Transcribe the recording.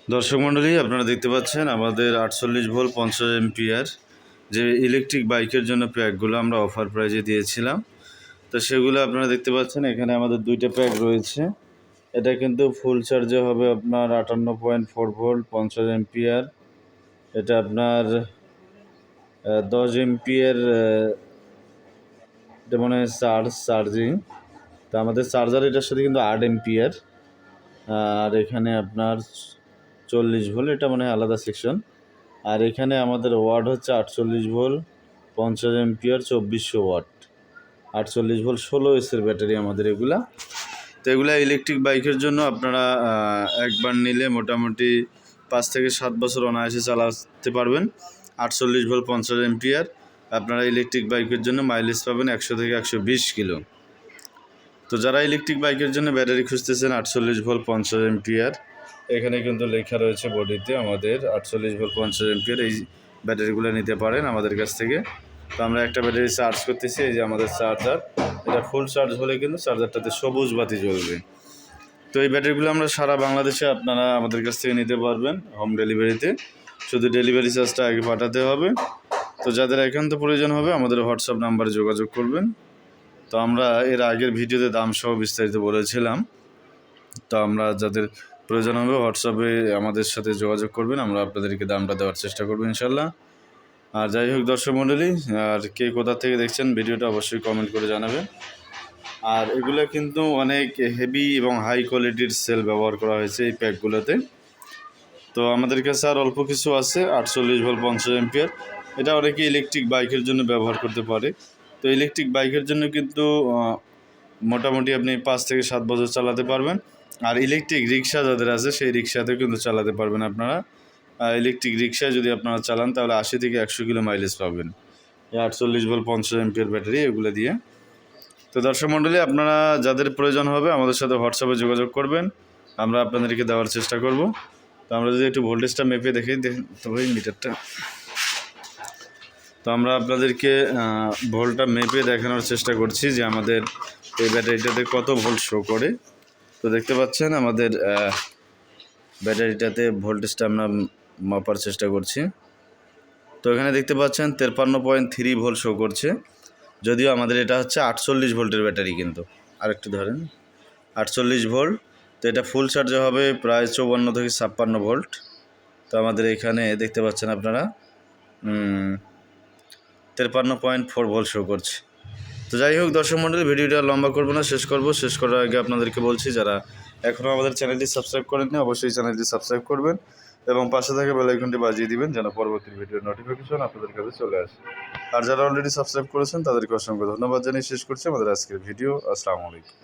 দর্শক মণ্ডলী, আপনারা দেখতে পাচ্ছেন আমাদের 48 ভোল্ট 50 এম্পিয়ার যে ইলেকট্রিক বাইকের জন্য প্যাকগুলো আমরা অফার প্রাইজে দিয়েছিলাম। তো সেগুলো আপনারা দেখতে পাচ্ছেন এখানে আমাদের দুইটা প্যাক রয়েছে। এটা কিন্তু ফুল চার্জে হবে আপনার 58.4 ভোল্ট 50 এম্পিয়ার। এটা আপনার 10 এম্পিয়ার এটা মানে চার্জিং। তো আমাদের চার্জার এটার সাথে কিন্তু 8 এম্পিয়ার। আর এখানে আপনার 40 ভোল্ট, এটা মানে আলাদা সেকশন। আর এখানে আমাদের ওয়াট হচ্ছে 48 ভোল্ট 50 এম্পিয়ার 2400 ওয়াট। 48 ভোল্ট 16 এর ব্যাটারি আমাদের এগুলা। তো এগুলা ইলেকট্রিক বাইকের জন্য আপনারা একবার নিলে মোটামুটি 5 থেকে 7 বছর অনায়াসে চালাতে পারবেন। 48 ভোল্ট 50 এম্পিয়ার আপনারা ইলেকট্রিক বাইকের জন্য মাইলেজ পাবেন 100 থেকে 120 কিলো। তো যারা ইলেকট্রিক বাইকের জন্য ব্যাটারি খুঁজতেছেন 48 ভোল্ট 50 এম্পিয়ার, এখানে কিন্তু লেখা রয়েছে বডিতে আমাদের 48 ভোল্ট 50 এম্পিয়ার এই ব্যাটারিগুলো নিতে পারেন আমাদের কাছ থেকে। তো আমরা একটা ব্যাটারি চার্জ করতেছি, এই যে আমাদের চার্জার। এটা ফুল চার্জ হলে কিন্তু চার্জারটাতে সবুজ বাতি জ্বলবে। তো এই ব্যাটারিগুলো আমরা সারা বাংলাদেশে আপনারা আমাদের কাছ থেকে নিতে পারবেন হোম ডেলিভারিতে। শুধু ডেলিভারি চার্জটা আগে পাঠাতে হবে। তো যাদের একান্ত প্রয়োজন হবে আমাদের হোয়াটসঅ্যাপ নাম্বারে যোগাযোগ করবেন। তো আমরা এর আগের ভিডিওতে দাম সহ বিস্তারিত বলেছিলাম। তো আমরা যাদের প্রয়োজন হবে হোয়াটসঅ্যাপে আমাদের সাথে যোগাযোগ করবেন, আমরা আপনাদেরকে দামটা দেওয়ার চেষ্টা করবো ইনশাল্লাহ। আর যাই হোক দর্শক মণ্ডলী, আর কে কোথা থেকে দেখছেন ভিডিওটা অবশ্যই কমেন্ট করে জানাবেন। আর এগুলো কিন্তু অনেক হেভি এবং হাই কোয়ালিটির সেল ব্যবহার করা হয়েছে এই প্যাকগুলোতে। তো আমাদের কাছে আর অল্প কিছু আছে 48 ভোল্ট 50 এম্পিয়ার। এটা অনেকে ইলেকট্রিক বাইকের জন্য ব্যবহার করতে পারে। তো ইলেকট্রিক বাইকের জন্য কিন্তু মোটামুটি আপনি 5 থেকে 7 বছর চালাতে পারবেন। আর ইলেকট্রিক রিক্সা যাদের আছে সেই রিক্সাতেও কিন্তু চালাতে পারবেন আপনারা। ইলেকট্রিক রিক্সায় যদি আপনারা চালান তাহলে 80 থেকে 100 কিলো মাইলেজ পাবেন এই 48 ভোল্ট 50 এম্পিয়ার ব্যাটারি এগুলো দিয়ে। তো দর্শক মণ্ডলী, আপনারা যাদের প্রয়োজন হবে আমাদের সাথে হোয়াটসঅ্যাপে যোগাযোগ করবেন, আমরা আপনাদেরকে দেওয়ার চেষ্টা করব। তো আমরা যদি একটু ভোল্টেজটা মেপে দেখি তবে মিটারটা, তো আমরা আপনাদেরকে ভোল্টটা মেপে দেখানোর চেষ্টা করছি যে আমাদের এই ব্যাটারিটাতে কত ভোল্ট শো করে। তো দেখতে পাচ্ছেন আমাদের ব্যাটারিটাতে ভোল্টেজটা আমরা মাপার চেষ্টা করছি। তো এখানে দেখতে পাচ্ছেন 53.3 ভোল্ট শো করছে, যদিও আমাদের এটা হচ্ছে 48 ভোল্টের ব্যাটারি। কিন্তু আরেকটু ধরেন 48 ভোল্ট। তো এটা ফুল চার্জে হবে প্রায় 54 থেকে 56 ভোল্ট। তো আমাদের এখানে দেখতে পাচ্ছেন আপনারা 53.4 ভোল্ট শো করছে। তো যাই হোক দর্শক মণ্ডলী, ভিডিওটা লম্বা করবো না, শেষ করার আগে আপনাদেরকে বলছি যারা এখনও আমাদের চ্যানেলটি সাবস্ক্রাইব করেননি অবশ্যই চ্যানেলটি সাবস্ক্রাইব করবেন এবং পাশে থাকা বেল আইকনটি বাজিয়ে দিবেন যেন পরবর্তী ভিডিওর নোটিফিকেশন আপনাদের কাছে চলে আসে। আর যারা অলরেডি সাবস্ক্রাইব করেছেন তাদেরকে অসংখ্য ধন্যবাদ জানিয়ে শেষ করছি আমাদের আজকের ভিডিও। আসসালামু আলাইকুম।